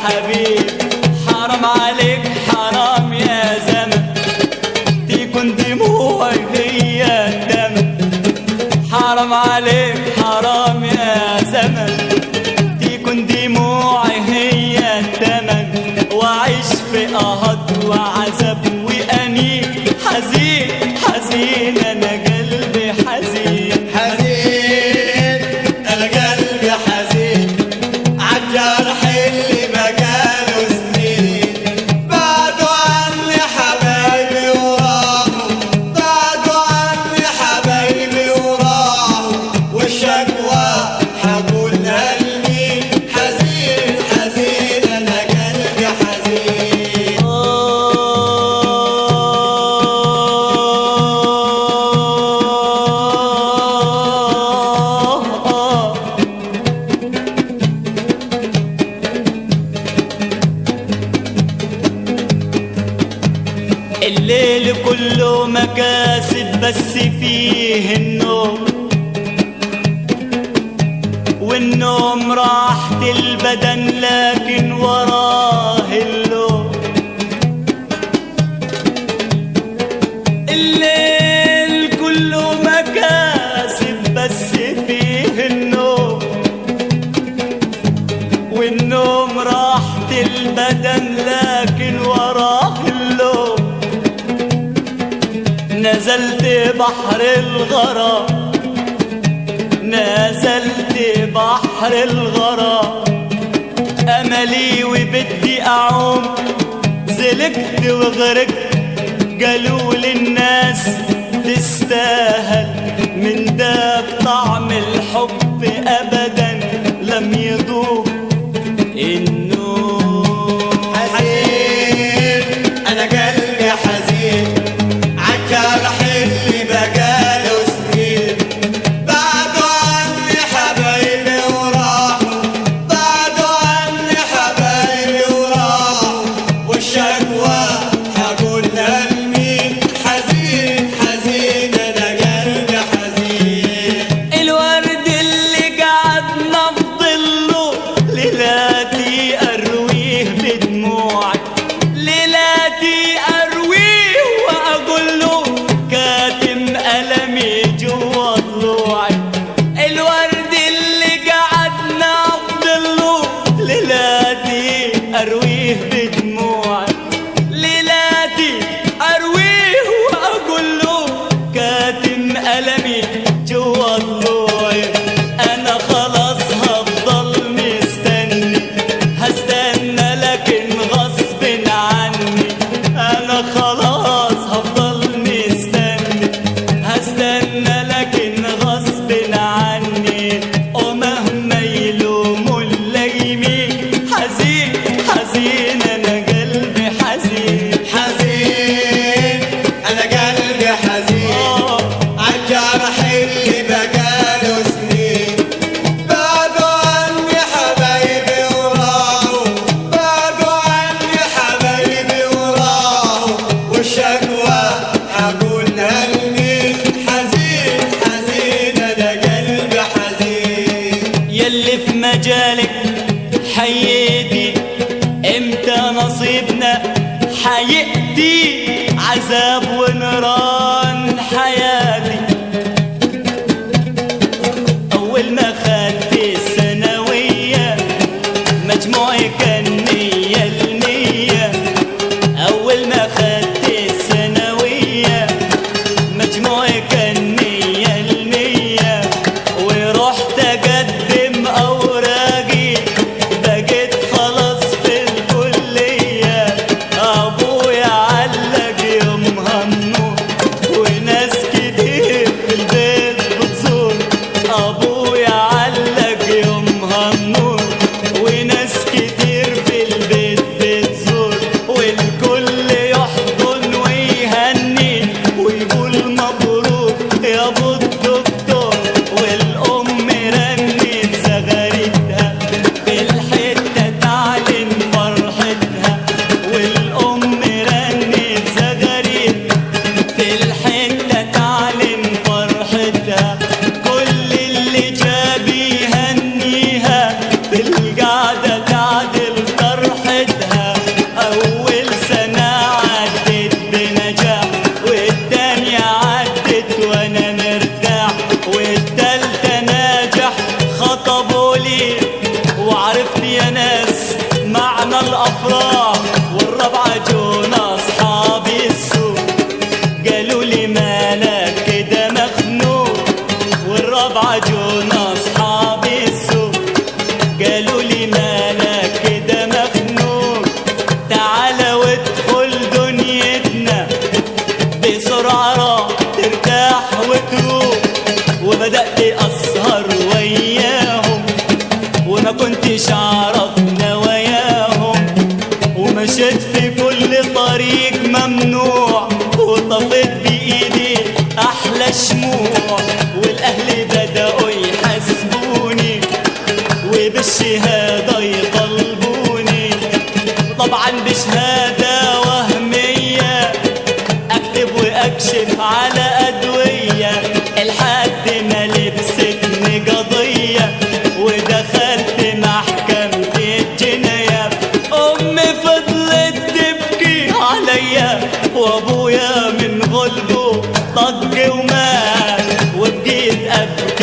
حبيب، حرام عليك حرام يا زمن، تكون دموعي هي الدم. حرام عليك حرام يا زمن، تكون دموعي هي الثمن، وعيش في قهط وعذاب وأنين، حزين حزين أنا قلبي حزين حزين، أنا قلبي حزين عالجرح اللي بقاله سنين. بعدوا عني حبايبي وراحوا، بعدوا عني حبايبي وراحوا، والشكوى حقولها لمين؟ حزين حزين أنا قلبي حزين. الليل كله مكاسب بس فيه النوم، والنوم راحة البدن لكن وراه اللوم. الليل كله مكاسب بس فيه النوم، والنوم راحة البدن لكن وراه اللوم. نزلت بحر الغرام، نزلت بحر الغرام، أملي وبدي أعوم، زلقت وغرقت قالوا للناس تستاهل، من داك طعم الحب أبدا لم يذوق النوم. حزين، أنا قلبي حزين عالجرح اللي بقاله سنين. بعدوا عني حبايبي وراحوا، بعدوا عني حبايبي وراحوا، والشكوى حقولها لمين؟ حزين حزين أنا قلبي حزين. الورد اللي قعد نفضله ليلاتي أرويه بدموعي، ليلاتي أرويه وأقول له كاتم ألمي جوا ضلوعي. الورد اللي قعد نفضله ليلاتي أرويه بدموعي، ليلاتي أرويه وأقول له كاتم ألمي جوا ضلوعي. أنا خلاص هفضل مستني، هستنى لكن غصب عني. أنا خلاص هفضل مستني، هستنى لكن غصب عني. ومهما يلوموا الليمين، حزين حزين أنا قلبي حزين. حزين، أنا قلبي حزين عالجرح اللي بقاله سنين. بعدوا عني حبايبي وراحوا، بعدوا عني حبايبي وراحوا، والشكوى حقولها لمين؟ حزين حزين أنا قلبي حزين. يلي في مجالك حيدي، امتى نصيبنا حيأتي؟ عذاب ونيران حياتي. أول ما خدت الثانوية مجموعي كان مية المية. أول ما خدت الثانوية مجموعي كان مية المية، ورحت أقدم أوراقي بقيت خلاص في الكلية. أبويا علق يومها النور، قالوا لي مالك كده مخنوق، والرابعة جونا أصحاب السوق. قالوا لي مالك كده مخنوق، تعالى وادخل دنيتنا بسرعة راح ترتاح وتروح. وبدأت أسهر وياهم وما كنتش أعرف نواياهم، ومشيت في كل طريق ممنوع، وطفيت بإيدي أحلى شموع. والأهل بدأوا يحسبوني وبالشهادة يطلبوني، طبعا بشهادة وهمية أكتب وأكشف على أدوية، لحد ما لبستني قضية ودخلت محكمة الجناية. أمي فضلت تبكي عليا، وأبويا من غلبه طق ومات، وبقيت أبكي